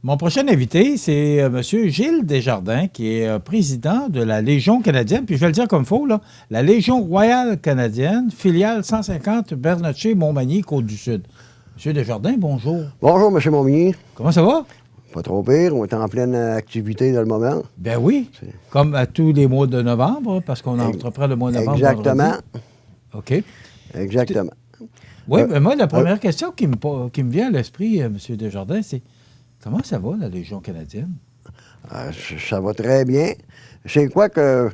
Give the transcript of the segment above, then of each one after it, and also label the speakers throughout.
Speaker 1: Mon prochain invité, c'est M. Gilles Desjardins, qui est président de la Légion canadienne, puis je vais le dire comme il faut, là, la Légion royale canadienne, filiale 150 Bernatchez-Montmagny, Côte-du-Sud. M. Desjardins, bonjour.
Speaker 2: Bonjour, M. Montmagny.
Speaker 1: Comment ça va?
Speaker 2: Pas trop pire, on est en pleine activité dans le moment.
Speaker 1: Ben oui, comme à tous les mois de novembre, parce qu'on entreprend le mois de novembre.
Speaker 2: Exactement.
Speaker 1: Vendredi. OK.
Speaker 2: Exactement.
Speaker 1: Oui, mais moi, la première question qui me vient à l'esprit, M. Desjardins, c'est comment ça va, la Légion canadienne?
Speaker 2: Ça va très bien. C'est quoi que,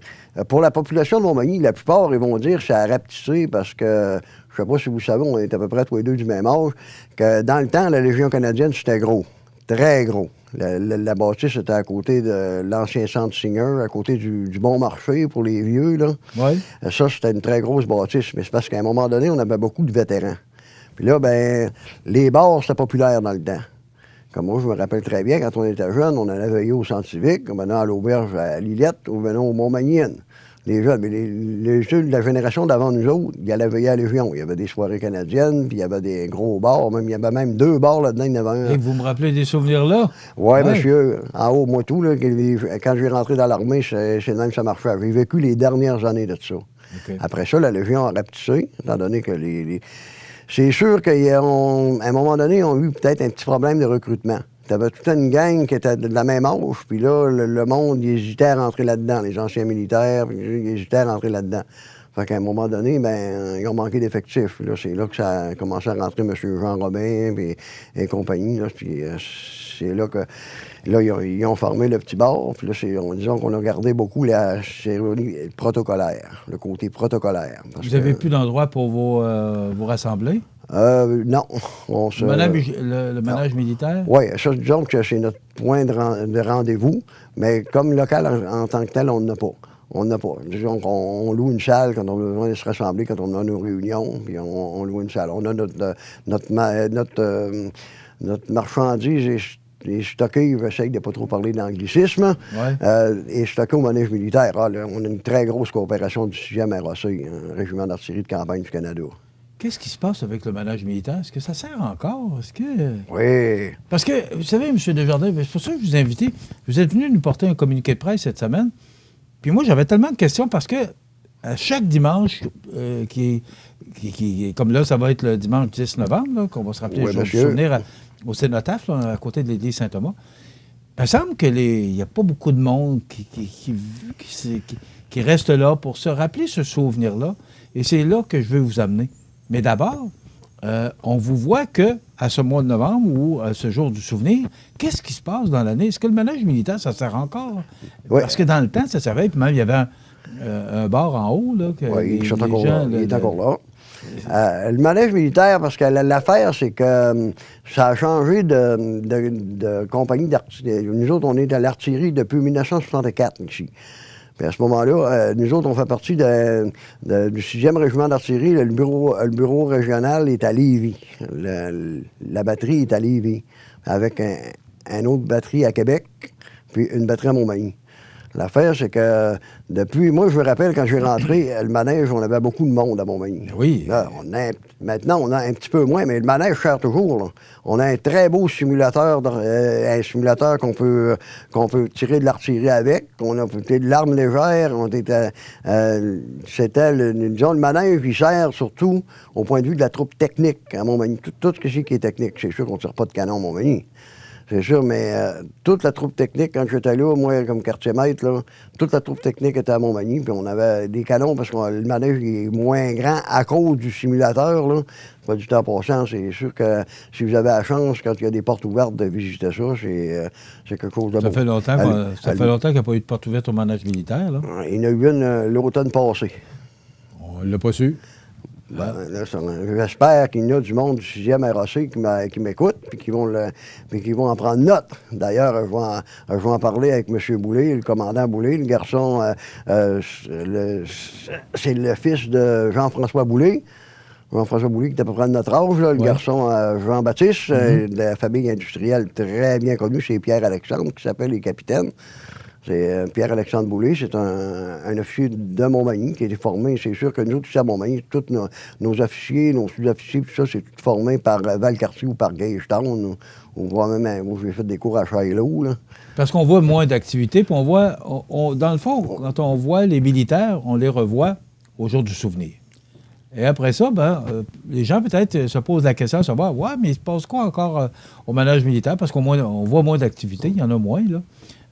Speaker 2: pour la population de Montmagny, la plupart, ils vont dire que ça a rapetissé parce que, je sais pas si vous savez, on est à peu près tous les deux du même âge, que dans le temps, la Légion canadienne, c'était gros. Très gros. La bâtisse était à côté de l'ancien centre Singer, à côté du Bon Marché pour les vieux, là.
Speaker 1: Oui.
Speaker 2: Ça, c'était une très grosse bâtisse, mais c'est parce qu'à un moment donné, on avait beaucoup de vétérans. Puis là, ben, les bars, c'était populaire dans le temps. Comme moi, je me rappelle très bien, quand on était jeunes, on allait veiller au centre civique, on venait à l'auberge à Lillette, ou venait au Montmagny. Les jeunes, mais les jeunes de la génération d'avant nous autres, ils allaient veiller à la Légion. Il y avait des soirées canadiennes, puis il y avait des gros bars, même, il y avait même 2 bars là-dedans, il y en avait un.
Speaker 1: Et vous me rappelez des souvenirs-là?
Speaker 2: Oui, monsieur. En haut, moi, tout, là, quand j'ai rentré dans l'armée, c'est le même que ça marchait. J'ai vécu les dernières années de ça.
Speaker 1: Okay.
Speaker 2: Après ça, la Légion a rapetissé, étant donné que c'est sûr qu'à un moment donné, ils ont eu peut-être un petit problème de recrutement. Tu avais toute une gang qui était de la même âge, puis là, le monde, il hésitait à rentrer là-dedans. Les anciens militaires, puis ils hésitaient à rentrer là-dedans. Fait qu'à un moment donné, ben, ils ont manqué d'effectifs. Là, c'est là que ça a commencé à rentrer M. Jean Robin et compagnie. Là, puis c'est là que là, ils ont formé le petit bar. Puis là, disons qu'on a gardé beaucoup la cérémonie protocolaire, le côté protocolaire.
Speaker 1: Vous n'avez plus d'endroit pour vous rassembler?
Speaker 2: Non.
Speaker 1: Le manège militaire?
Speaker 2: Oui, ça, disons que c'est notre point de rendez-vous, mais comme local en tant que tel, on n'en a pas. On n'a pas. Disons qu'on loue une salle quand on a besoin de se rassembler, quand on a nos réunions, puis on loue une salle. On a notre marchandise est stockée, j'essaie de ne pas trop parler d'anglicisme, est stockée au manège militaire. Là, on a une très grosse coopération du 6e RAC, un régiment d'artillerie de campagne du Canada.
Speaker 1: Qu'est-ce qui se passe avec le manège militaire? Est-ce que ça sert encore? Est-ce que...
Speaker 2: Oui.
Speaker 1: Parce que, vous savez, M. Desjardins, c'est pour ça que je vous ai invité. Vous êtes venu nous porter un communiqué de presse cette semaine. Puis moi, j'avais tellement de questions parce que à chaque dimanche, qui comme là, ça va être le dimanche 10 novembre, qu'on va se rappeler le jour du souvenir au Cénotaphe, là, à côté de l'église Saint-Thomas. Il me semble qu'il n'y a pas beaucoup de monde qui reste là pour se rappeler ce souvenir-là. Et c'est là que je veux vous amener. Mais d'abord, on vous voit qu'à ce mois de novembre ou à ce jour du souvenir, qu'est-ce qui se passe dans l'année? Est-ce que le manège militaire, ça sert encore? Oui. Parce que dans le temps, ça servait, puis même il y avait un bar en haut. Là, que
Speaker 2: oui, il est encore là. Le manège militaire, parce que l'affaire, c'est que ça a changé de compagnie d'artillerie. Nous autres, on est à l'artillerie depuis 1964 ici. Puis à ce moment-là, nous autres, on fait partie du 6e régiment d'artillerie. Le bureau régional est à Lévis. La batterie est à Lévis, avec une autre batterie à Québec, puis une batterie à Montmagny. L'affaire, c'est que moi, je me rappelle, quand j'ai rentré, le manège, on avait beaucoup de monde à Montmagny.
Speaker 1: Oui.
Speaker 2: Là, maintenant, on a un petit peu moins, mais le manège sert toujours. Là. On a un très beau simulateur, un simulateur qu'on peut tirer de l'artillerie avec. On a de l'arme légère. Disons, le manège, il sert surtout au point de vue de la troupe technique à Montmagny. Tout ce qui est technique. C'est sûr qu'on ne tire pas de canon à Montmagny. C'est sûr, mais toute la troupe technique, quand j'étais là, moi, comme quartier-maître, là, toute la troupe technique était à Montmagny, puis on avait des canons, parce que le manège est moins grand à cause du simulateur, là. Pas du temps passant, c'est sûr que si vous avez la chance, quand il y a des portes ouvertes, de visiter ça, c'est quelque chose de
Speaker 1: bon. Ça fait longtemps qu'il n'y a pas eu de porte ouverte au manège militaire, là?
Speaker 2: Il y en a eu une l'automne passé.
Speaker 1: On ne l'a pas su.
Speaker 2: Ben, j'espère qu'il y en a du monde du 6e RAC qui m'écoute puis qui vont en prendre note. D'ailleurs, je vais en parler avec M. Boulay, le commandant Boulay, le garçon, c'est le fils de Jean-François Boulay. Jean-François Boulay, qui est à peu près de notre âge, là, le garçon Jean-Baptiste, de la famille industrielle très bien connue, c'est Pierre-Alexandre, qui s'appelle les capitaines. C'est Pierre-Alexandre Boulay, c'est un officier de Montmagny qui a été formé. C'est sûr que nous autres, ici à Montmagny, tous nos officiers, nos sous-officiers, tout ça, c'est tout formé par Valcartier ou par Gagetown. Ou même, moi, j'ai fait des cours à Shiloh, là.
Speaker 1: Parce qu'on voit moins d'activités, puis on voit, dans le fond, quand on voit les militaires, on les revoit au jour du souvenir. Et après ça, les gens peut-être se posent la question de savoir, ouais, mais il se passe quoi encore au manège militaire? Parce qu'on voit moins d'activités, il y en a moins, là.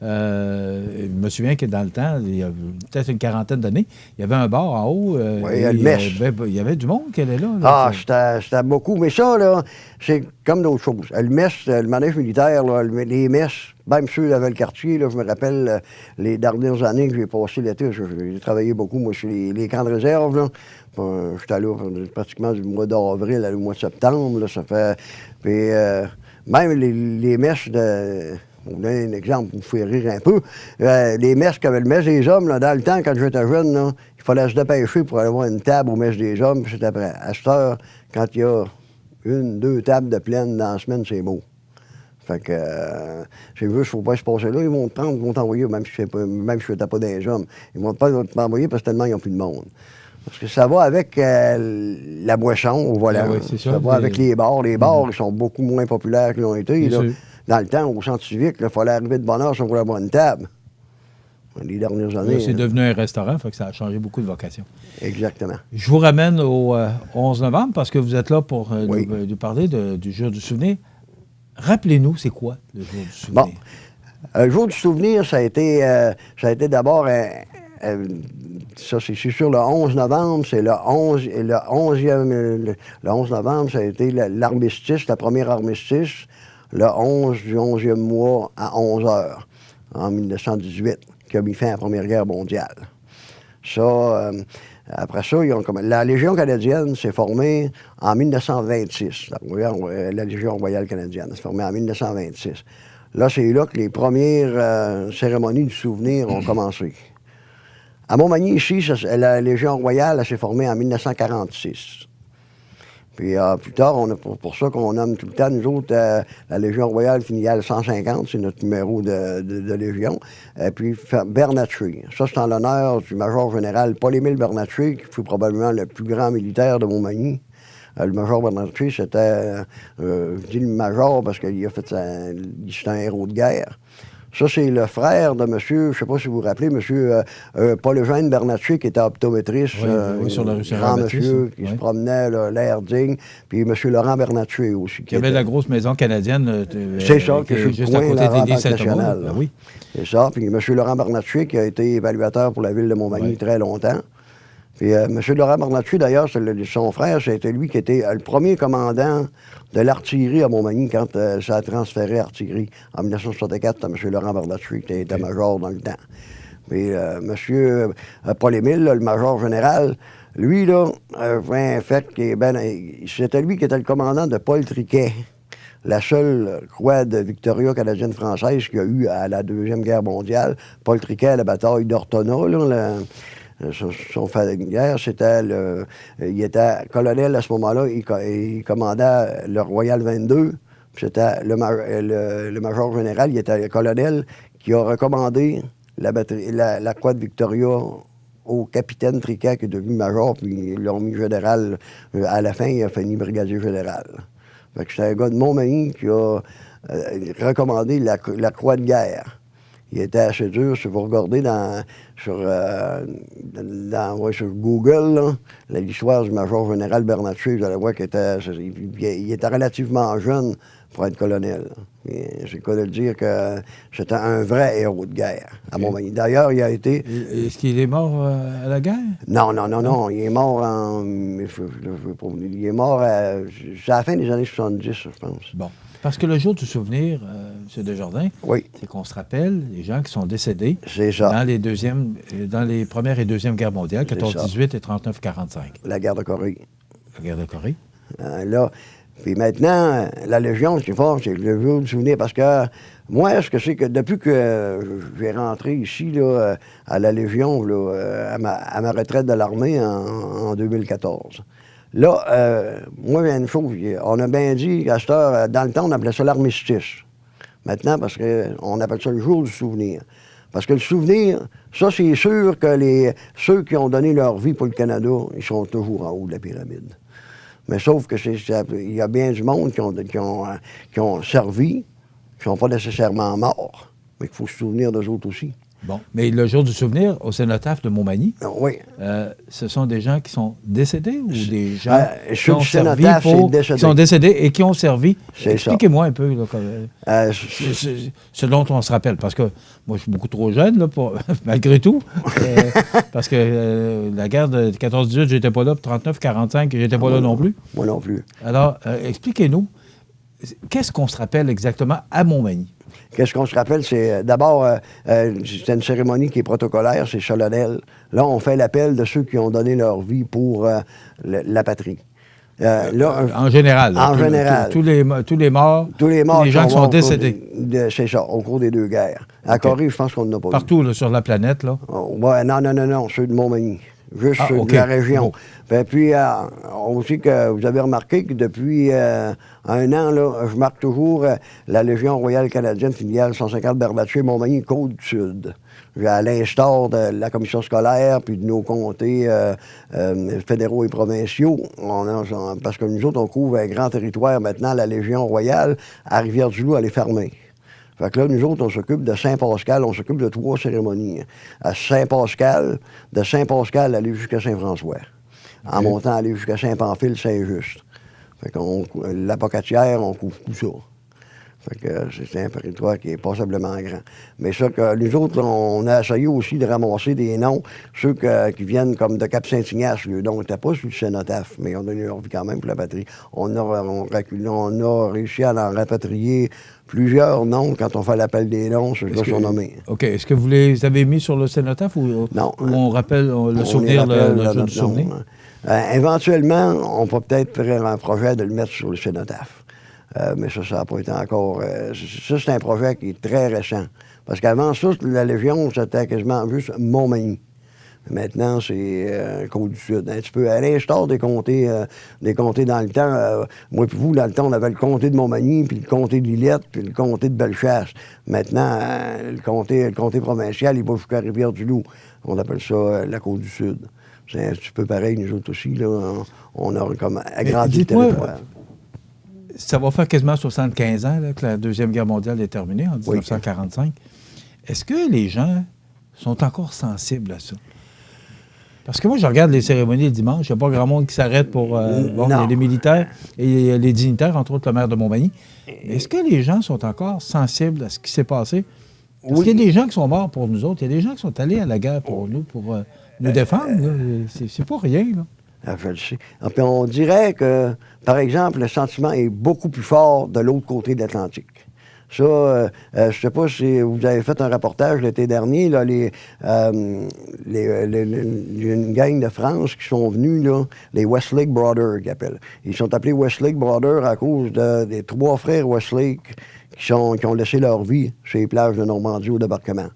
Speaker 1: Je me souviens que dans le temps, il y a peut-être une quarantaine d'années, il y avait un bar en haut.
Speaker 2: Oui, il y a le mess.
Speaker 1: Il y avait du monde qui allait là.
Speaker 2: C'était beaucoup. Mais ça, là, c'est comme d'autres choses. Le mess, le manège militaire, là, les messes, même ceux de Valcartier, là, je me rappelle les dernières années que j'ai passées l'été, j'ai travaillé beaucoup, moi, sur les camps de réserve, là. J'étais là pratiquement du mois d'avril au mois de septembre, là, ça fait... Puis même les messes de... On vous donne un exemple pour vous faire rire un peu. Les messes qu'avait le mess des hommes, là, dans le temps, quand j'étais jeune, là, il fallait se dépêcher pour aller avoir une table au mess des hommes, puis c'était prêt. À cette heure, quand il y a 1-2 tables de pleine dans la semaine, c'est beau. Fait que, c'est juste, il ne faut pas se passer là. Ils vont te prendre, ils vont t'envoyer, même si je ne faisais pas des hommes. Ils vont pas t'envoyer parce que tellement ils n'ont plus de monde. Parce que ça va avec la boisson au volant.
Speaker 1: Ah oui,
Speaker 2: ça va avec les bars. Les bars, ils sont beaucoup moins populaires qu'ils l'ont été. Là. Dans le temps, au centre civique, il fallait arriver de bonne heure si on voulait avoir une table. Les dernières années.
Speaker 1: Là, c'est devenu un restaurant, fait que ça a changé beaucoup de vocation.
Speaker 2: Exactement.
Speaker 1: Je vous ramène au 11 novembre parce que vous êtes là pour nous parler du jour du souvenir. Rappelez-nous, c'est quoi le jour du souvenir?
Speaker 2: Bon. Le jour du souvenir, ça a été d'abord... ça, c'est sûr, le 11 novembre, c'est le 11 novembre, ça a été l'armistice, la première armistice, le 11 du 11e mois à 11 heures, en 1918, qui a mis fin à la Première Guerre mondiale. Ça, après ça, la Légion canadienne s'est formée en 1926. La Légion royale canadienne s'est formée en 1926. Là, c'est là que les premières cérémonies du souvenir ont commencé. À Montmagny, ici, la Légion royale s'est formée en 1946. Puis plus tard, pour ça qu'on nomme tout le temps, nous autres, la Légion royale filiale 150, c'est notre numéro de Légion. Et puis Bernatchez. Ça, c'est en l'honneur du major général Paul-Émile Bernatchez, qui fut probablement le plus grand militaire de Montmagny. Le major Bernatchez, c'était, je dis le major parce qu'il a fait c'était un héros de guerre. Ça, c'est le frère de monsieur, je ne sais pas si vous vous rappelez, monsieur Paul-Eugène Bernatchez, qui était optométriste,
Speaker 1: sur la rue
Speaker 2: grand monsieur qui se promenait l'air digne, puis monsieur Laurent Bernatchez aussi.
Speaker 1: Qui avait la grosse maison canadienne.
Speaker 2: C'est ça, qui est
Speaker 1: juste à côté des lits Saint-Thomas. Oui.
Speaker 2: C'est ça, puis monsieur Laurent Bernatchez, qui a été évaluateur pour la ville de Montmagny très longtemps. Puis M. Laurent Bernatchez, d'ailleurs, son frère, c'était lui qui était le premier commandant de l'artillerie à Montmagny quand ça a transféré l'artillerie. En 1964, c'était M. Laurent Bernatchez qui était major dans le temps. Puis M. Paul-Émile, le major général, lui, là, un fait qui c'était lui qui était le commandant de Paul Triquet, la seule croix de Victoria canadienne-française qu'il y a eu à la Deuxième Guerre mondiale. Paul Triquet à la bataille d'Ortona, là, son fait de guerre, c'était il était colonel à ce moment-là, il commandait le Royal 22, puis c'était le major général, il était le colonel qui a recommandé la croix de Victoria au capitaine Triquet qui est devenu major, puis ils l'ont mis général. À la fin, il a fini brigadier général. Fait que c'était un gars de Montmagny qui a recommandé la croix de guerre. Il était assez dur. Si vous regardez sur Google, l'histoire du major général Bernatchez, vous allez voir qu'il était relativement jeune pour être colonel. C'est le cas de le dire que c'était un vrai héros de guerre à Montmagny. D'ailleurs, il a été...
Speaker 1: Est-ce qu'il est mort à la guerre?
Speaker 2: Non. Il est mort il est mort à la fin des années 70, je pense.
Speaker 1: Bon. Parce que le jour du souvenir, M. Desjardins, c'est qu'on se rappelle les gens qui sont décédés dans les premières et deuxièmes guerres mondiales, 14-18 et 39-45.
Speaker 2: La guerre de Corée.
Speaker 1: La guerre de Corée.
Speaker 2: Là, puis maintenant, la Légion, ce qui est fort, c'est le jour du souvenir, parce que moi, ce que c'est que depuis que j'ai rentré ici, là, à la Légion, là, à ma retraite de l'armée en 2014, là, moi, il y a une chose, on a bien dit qu'à cette heure, dans le temps, on appelait ça l'armistice. Maintenant, parce qu'on appelle ça le jour du souvenir. Parce que le souvenir, ça, c'est sûr que ceux qui ont donné leur vie pour le Canada, ils sont toujours en haut de la pyramide. Mais sauf que il y a bien du monde qui ont servi, qui ne sont pas nécessairement morts, mais qu'il faut se souvenir d'eux autres aussi.
Speaker 1: Bon, mais le jour du souvenir, au cénotaphe de Montmagny,
Speaker 2: oui.
Speaker 1: Ce sont des gens qui sont décédés ou des gens qui ont servi
Speaker 2: qui sont
Speaker 1: décédés et qui ont servi? Expliquez-moi un peu là, ce dont on se rappelle, parce que moi, je suis beaucoup trop jeune, là, malgré tout, parce que la guerre de 14-18, j'étais pas là, puis 39-45, j'étais pas là non plus.
Speaker 2: Moi non plus.
Speaker 1: Alors, expliquez-nous, qu'est-ce qu'on se rappelle exactement à Montmagny?
Speaker 2: Qu'est-ce qu'on se rappelle? C'est d'abord, c'est une cérémonie qui est protocolaire, c'est solennel. Là, on fait l'appel de ceux qui ont donné leur vie pour la patrie.
Speaker 1: En général.
Speaker 2: En général.
Speaker 1: Tous les morts.
Speaker 2: Tous les morts.
Speaker 1: Les gens qui sont décédés.
Speaker 2: C'est ça, au cours des deux guerres. À Corée, je pense qu'on n'a pas
Speaker 1: partout là, sur la planète, là?
Speaker 2: Ouais, non, ceux de Montmagny. Juste ceux de la région. Puis, aussi que vous avez remarqué que depuis un an, là, je marque toujours la Légion royale canadienne filiale 150 Bernatchez, Montmagny, Côte-du-Sud. À l'instar de la commission scolaire, puis de nos comtés fédéraux et provinciaux, parce que nous autres, on couvre un grand territoire maintenant, la Légion royale, à Rivière-du-Loup, elle est fermée. Fait que là, nous autres, on s'occupe de Saint-Pascal, on s'occupe de 3 cérémonies. À Saint-Pascal, de Saint-Pascal, aller jusqu'à Saint-François. En montant, aller jusqu'à Saint-Pamphile, Saint-Just. Fait qu'on, l'Apocatière, on couvre tout ça. Fait que c'est un territoire qui est passablement grand. Mais ça, que nous autres, on a essayé aussi de ramasser des noms, ceux qui viennent comme de Cap-Saint-Ignace. Le nom n'était pas sur le cénotaphe, mais ils ont donné leur vie quand même pour la patrie. On a réussi à en rapatrier plusieurs noms quand on fait l'appel des noms, ceux-là sont nommés.
Speaker 1: OK. Est-ce que vous les avez mis sur le cénotaphe ou on rappelle le souvenir, le jour du souvenir?
Speaker 2: Éventuellement, on va peut-être faire un projet de le mettre sur le cénotaphe. Mais ça n'a pas été encore... ça, c'est un projet qui est très récent. Parce qu'avant ça, la Légion, c'était quasiment juste Montmagny. Maintenant, c'est Côte-du-Sud. Un petit peu à l'instar des comtés dans le temps. Moi et vous, dans le temps, on avait le comté de Montmagny, puis le comté de Lillette, puis le comté de Bellechasse. Maintenant, le comté provincial, il va jusqu'à Rivière-du-Loup. On appelle ça la Côte-du-Sud. C'est un petit peu pareil, nous autres aussi. Là, on a comme agrandi le territoire.
Speaker 1: Ça va faire quasiment 75 ans là, que la Deuxième Guerre mondiale est terminée, en 1945. Oui. Est-ce que les gens sont encore sensibles à ça? Parce que moi, je regarde les cérémonies le dimanche, il n'y a pas grand monde qui s'arrête pour... il y a les militaires et les dignitaires, entre autres le maire de Montmagny. Est-ce que les gens sont encore sensibles à ce qui s'est passé? Parce qu'il y a des gens qui sont morts pour nous autres, il y a des gens qui sont allés à la guerre pour nous, pour nous défendre. C'est pas rien, là.
Speaker 2: Je le sais. Puis on dirait que, par exemple, le sentiment est beaucoup plus fort de l'autre côté de l'Atlantique. Ça, je ne sais pas si vous avez fait un reportage l'été dernier, là, une gang de France qui sont venus, là, les Westlake Brothers, qu'ils appellent. Ils sont appelés Westlake Brothers à cause des 3 frères Westlake qui ont laissé leur vie sur les plages de Normandie au débarquement.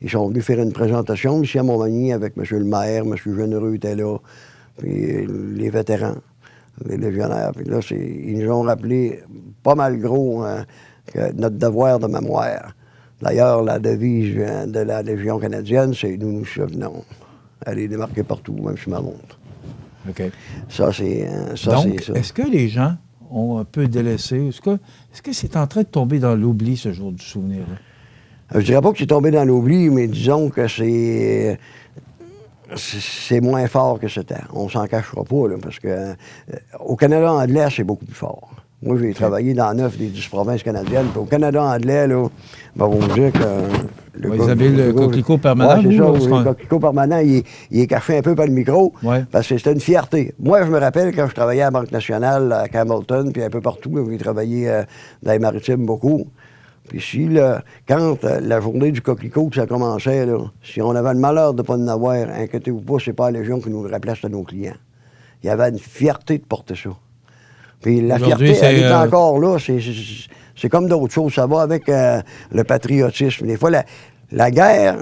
Speaker 2: Ils sont venus faire une présentation ici à Montmagny avec M. le maire, M. Généreux était là, puis les vétérans, les légionnaires. Puis là, ils nous ont rappelé pas mal gros que notre devoir de mémoire. D'ailleurs, la devise de la Légion canadienne, c'est « Nous nous souvenons ». Elle est démarquée partout, même sur ma montre.
Speaker 1: OK.
Speaker 2: Ça, c'est ça.
Speaker 1: Donc, est-ce que les gens ont un peu délaissé? Est-ce que c'est en train de tomber dans l'oubli, ce jour du souvenir?
Speaker 2: Je dirais pas que c'est tombé dans l'oubli, mais disons que c'est moins fort que c'était. On s'en cachera pas, là, parce que au Canada anglais, c'est beaucoup plus fort. Moi, j'ai travaillé dans 9 des 10 provinces canadiennes. Puis au Canada anglais, là, on va vous dire que...
Speaker 1: Vous avez le coquelicot permanent.
Speaker 2: Oui, c'est ça. Le coquelicot permanent, il est caché un peu par le micro, parce que c'était une fierté. Moi, je me rappelle quand je travaillais à la Banque nationale, à Campbellton, puis un peu partout, j'ai travaillé dans les maritimes beaucoup. Puis si, là, quand la journée du coquelicot, ça commençait, là, si on avait le malheur de ne pas en avoir, inquiétez-vous pas, c'est pas la Légion qui nous le rappelait, c'était nos clients. Il y avait une fierté de porter ça. Puis la fierté, elle est encore là. C'est comme d'autres choses. Ça va avec le patriotisme. Des fois, la guerre,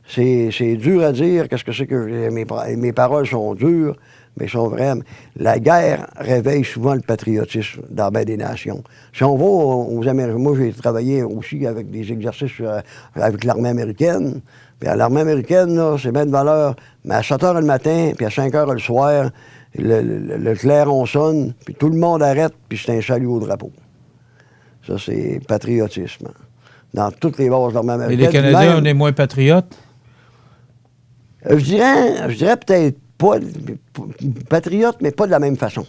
Speaker 2: c'est dur à dire. Qu'est-ce que c'est que mes paroles sont dures. mais ils sont vrais. La guerre réveille souvent le patriotisme dans bien des nations. Si on va aux Américains, moi j'ai travaillé aussi avec des exercices avec l'armée américaine. Puis à l'armée américaine, là, c'est bien de valeur, mais à 7 h le matin, puis à 5 h le soir, le clairon sonne, puis tout le monde arrête, puis c'est un salut au drapeau. Ça, c'est patriotisme. Dans toutes les bases de l'armée américaine.
Speaker 1: Et les Canadiens, on est moins patriotes?
Speaker 2: Je dirais peut-être pas patriote, mais pas de la même façon.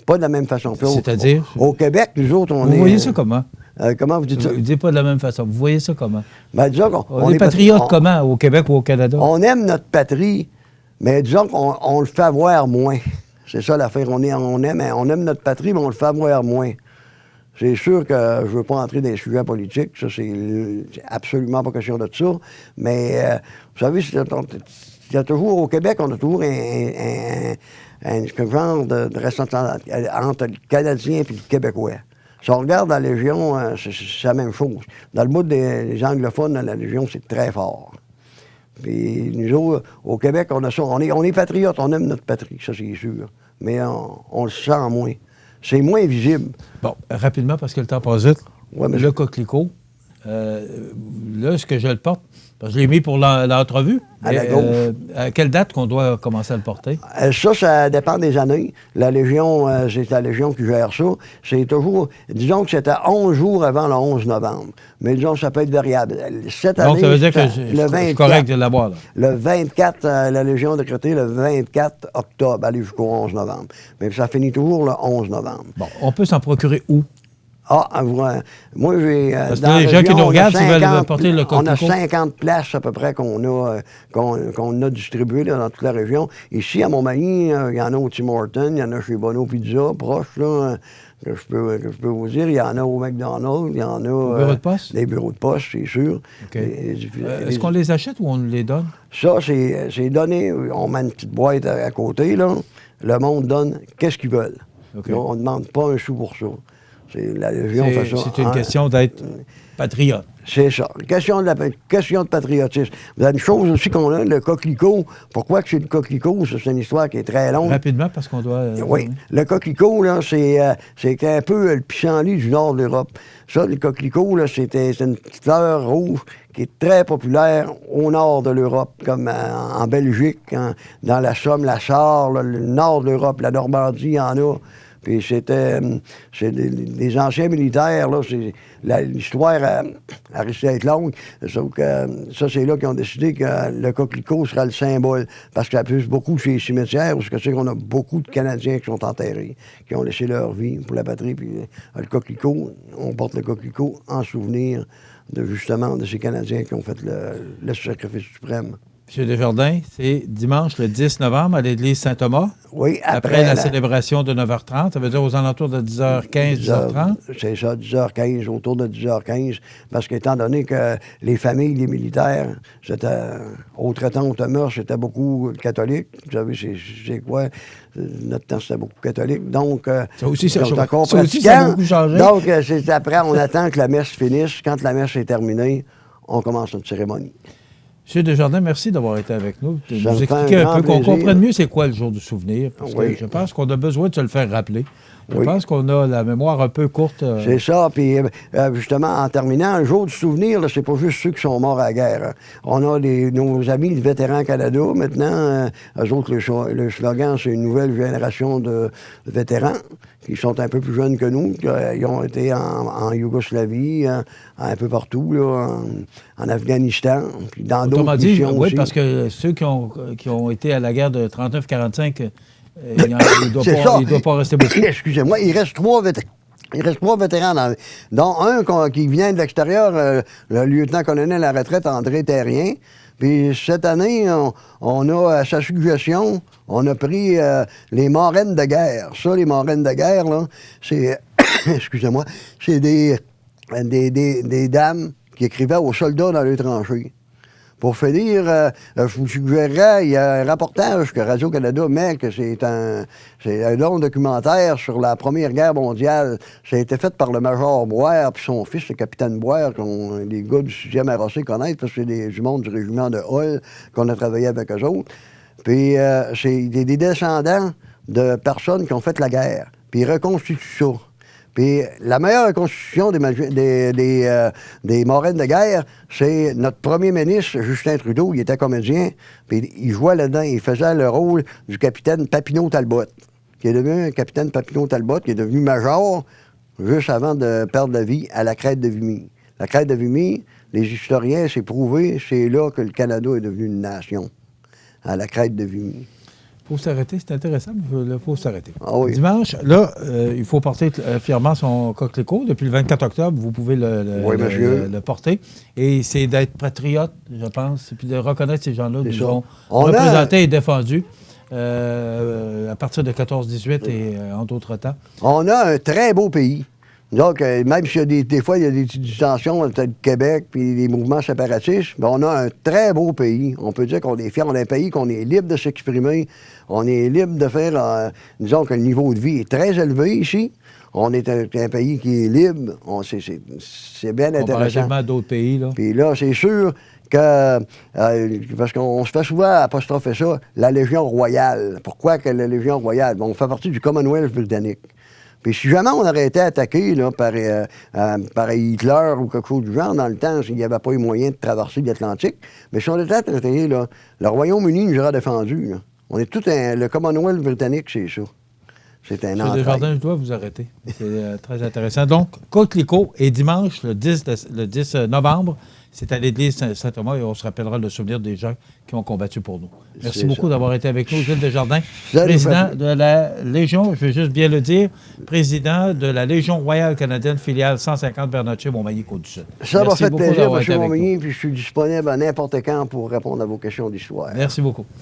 Speaker 2: Pas de la même façon.
Speaker 1: C'est-à-dire?
Speaker 2: Au Québec, nous autres, on est...
Speaker 1: Vous voyez ça comment?
Speaker 2: Comment vous dites ça?
Speaker 1: Vous ne dites pas de la même façon. Vous voyez ça comment?
Speaker 2: Ben, disons
Speaker 1: on est patriote comment, au Québec ou au Canada?
Speaker 2: On aime notre patrie, mais disons qu'on le fait avoir moins. C'est ça l'affaire. On aime notre patrie, mais on le fait avoir moins. C'est sûr que je ne veux pas entrer dans les sujets politiques, ça, c'est absolument pas question de ça, mais vous savez, il y a toujours, au Québec, on a toujours un genre de ressentiment entre le Canadien et le Québécois. Si on regarde la Légion, c'est la même chose. Dans le bout des anglophones, la Légion, c'est très fort. Puis nous autres, au Québec, on a ça. On est patriotes, on aime notre patrie, ça c'est sûr. Mais on le sent moins. C'est moins visible.
Speaker 1: Bon, rapidement, parce que le temps passe vite.
Speaker 2: Ouais, mais
Speaker 1: le coquelicot, là, ce que je le porte, parce que je l'ai mis pour l'entrevue. À quelle date qu'on doit commencer à le porter?
Speaker 2: Ça dépend des années. La Légion, c'est la Légion qui gère ça. C'est toujours, disons que c'était 11 jours avant le 11 novembre. Mais disons, ça peut être variable. Cette année,
Speaker 1: donc, ça veut dire que c'est correct de l'avoir, là.
Speaker 2: Le 24, la Légion a décrété le 24 octobre, aller jusqu'au 11 novembre. Mais ça finit toujours le 11 novembre.
Speaker 1: Bon, on peut s'en procurer où?
Speaker 2: Moi, j'ai...
Speaker 1: Parce que les gens qui nous regardent, ils veulent porter le coquelicot.
Speaker 2: On a 50 places à peu près qu'on a distribuées là, dans toute la région. Ici, à Montmagny, il y en a au Tim Hortons, il y en a chez Bono Pizza, proche, là, que je peux vous dire. Il y en a au McDonald's, il y en a...
Speaker 1: Au bureau de poste?
Speaker 2: Des bureaux de poste, c'est sûr.
Speaker 1: Okay. Est-ce qu'on les achète ou on les donne?
Speaker 2: Ça, c'est donné. On met une petite boîte à côté, là. Le monde donne qu'est-ce qu'ils veulent. Okay. Là, on ne demande pas un sou pour ça. La Légion fait ça.
Speaker 1: C'est une question d'être patriote.
Speaker 2: C'est ça. Question de patriotisme. Vous avez une chose aussi qu'on a, le coquelicot. Pourquoi que c'est le coquelicot? C'est une histoire qui est très longue.
Speaker 1: Rapidement, parce qu'on doit...
Speaker 2: Oui. Le coquelicot, là, c'est un peu le pissenlit du nord de l'Europe. Ça, le coquelicot, là, c'est une petite fleur rouge qui est très populaire au nord de l'Europe, comme en Belgique, dans la Somme, la Sarre, le nord de l'Europe, la Normandie, il y en a. Puis c'est des anciens militaires, là, l'histoire a réussi à être longue. Sauf que ça, c'est là qu'ils ont décidé que le coquelicot sera le symbole. Parce que ça pousse beaucoup chez les cimetières, parce que c'est qu'on a beaucoup de Canadiens qui sont enterrés, qui ont laissé leur vie pour la patrie. Puis le coquelicot, on porte le coquelicot en souvenir justement de ces Canadiens qui ont fait le sacrifice suprême.
Speaker 1: M. Desjardins, c'est dimanche le 10 novembre à l'église Saint-Thomas.
Speaker 2: Oui,
Speaker 1: après la célébration de 9h30. Ça veut dire aux alentours de 10h15, 10h30?
Speaker 2: C'est ça, 10h15, autour de 10h15. Parce qu'étant donné que les familles, les militaires, au traitant au Thomas, c'était beaucoup catholiques. Vous savez, c'est quoi? Notre temps, c'était beaucoup catholique. Donc,
Speaker 1: ça aussi, ça
Speaker 2: a
Speaker 1: beaucoup changé.
Speaker 2: Donc, c'est après, on attend que la messe finisse. Quand la messe est terminée, on commence notre cérémonie.
Speaker 1: M. Desjardins, merci d'avoir été avec nous, de nous expliquer un peu, qu'on comprenne mieux c'est quoi le jour du souvenir. Parce que je pense qu'on a besoin de se le faire rappeler. Je pense qu'on a la mémoire un peu courte.
Speaker 2: C'est ça. Puis, justement, en terminant, le jour du souvenir, c'est pas juste ceux qui sont morts à la guerre. Hein. On a nos amis les vétérans Canada. Maintenant, eux autres, le slogan, c'est une nouvelle génération de vétérans qui sont un peu plus jeunes que nous. Ils ont été en Yougoslavie, un peu partout, là, en Afghanistan, puis dans d'autres missions aussi.
Speaker 1: Oui, parce que ceux qui ont été à la guerre de 39-45... il ne doit pas rester beaucoup.
Speaker 2: Excusez-moi, il reste trois vétérans, dont un qui vient de l'extérieur, le lieutenant-colonel à la retraite André Terrien. Puis cette année, on a, à sa suggestion, on a pris les marraines de guerre. Ça, les marraines de guerre, là, c'est, excusez-moi, c'est des dames qui écrivaient aux soldats dans les tranchées. Pour finir, je vous suggérerais, il y a un reportage que Radio-Canada met, que c'est un long documentaire sur la Première Guerre mondiale. Ça a été fait par le major Boire, puis son fils, le capitaine Boire, qu'on les gars du 6e RAC connaissent, parce que c'est du monde du régiment de Hull qu'on a travaillé avec eux autres. Puis c'est des descendants de personnes qui ont fait la guerre. Puis ils reconstituent ça. Puis la meilleure reconstitution des Morennes de guerre, c'est notre premier ministre, Justin Trudeau, il était comédien, puis il jouait là-dedans, il faisait le rôle du capitaine Papineau-Talbot, qui est devenu un capitaine Papineau-Talbot, qui est devenu major juste avant de perdre la vie à la crête de Vimy. La crête de Vimy, les historiens, c'est prouvé, c'est là que le Canada est devenu une nation, à la crête de Vimy.
Speaker 1: Il faut s'arrêter, c'est intéressant, mais il faut s'arrêter.
Speaker 2: Ah oui.
Speaker 1: Dimanche, là, il faut porter fièrement son coquelicot. Depuis le 24 octobre, vous pouvez le porter. Et c'est d'être patriote, je pense, et puis de reconnaître ces gens-là qui sont représentés et défendus à partir de 14-18 et entre autres temps.
Speaker 2: On a un très beau pays. Donc, même s'il y a des fois, il y a des petites dissensions entre le Québec et les mouvements séparatistes, mais on a un très beau pays. On peut dire qu'on est fier. On a un pays qu'on est libre de s'exprimer. On est libre de faire, disons que le niveau de vie est très élevé ici. On est un pays qui est libre. C'est bien intéressant.
Speaker 1: Comparativement à d'autres pays, là.
Speaker 2: Puis là, c'est sûr que, parce qu'on se fait souvent apostropher ça, la Légion royale. Pourquoi que la Légion royale? Bon, on fait partie du Commonwealth britannique. Puis si jamais on aurait été attaqué là, par Hitler ou quelque chose du genre, dans le temps, il n'y avait pas eu moyen de traverser l'Atlantique, mais si on était attaqué, là, le Royaume-Uni nous aurait défendu. Là. On est tout le Commonwealth britannique, c'est ça. C'est un
Speaker 1: entraille. Desjardins, je dois vous arrêter. C'est très intéressant. Donc, coquelicot est dimanche, le 10 novembre. C'est à l'église Saint-Thomas et on se rappellera le souvenir des gens qui ont combattu pour nous. Merci beaucoup d'avoir été avec nous, Gilles Desjardins, président de la Légion, je veux juste bien le dire, président de la Légion royale canadienne, filiale 150 Bernatchez-Montmagny-Côte-du-Sud.
Speaker 2: Ça m'a fait plaisir, M. Montmagny, puis je suis disponible à n'importe quand pour répondre à vos questions d'histoire.
Speaker 1: Merci beaucoup.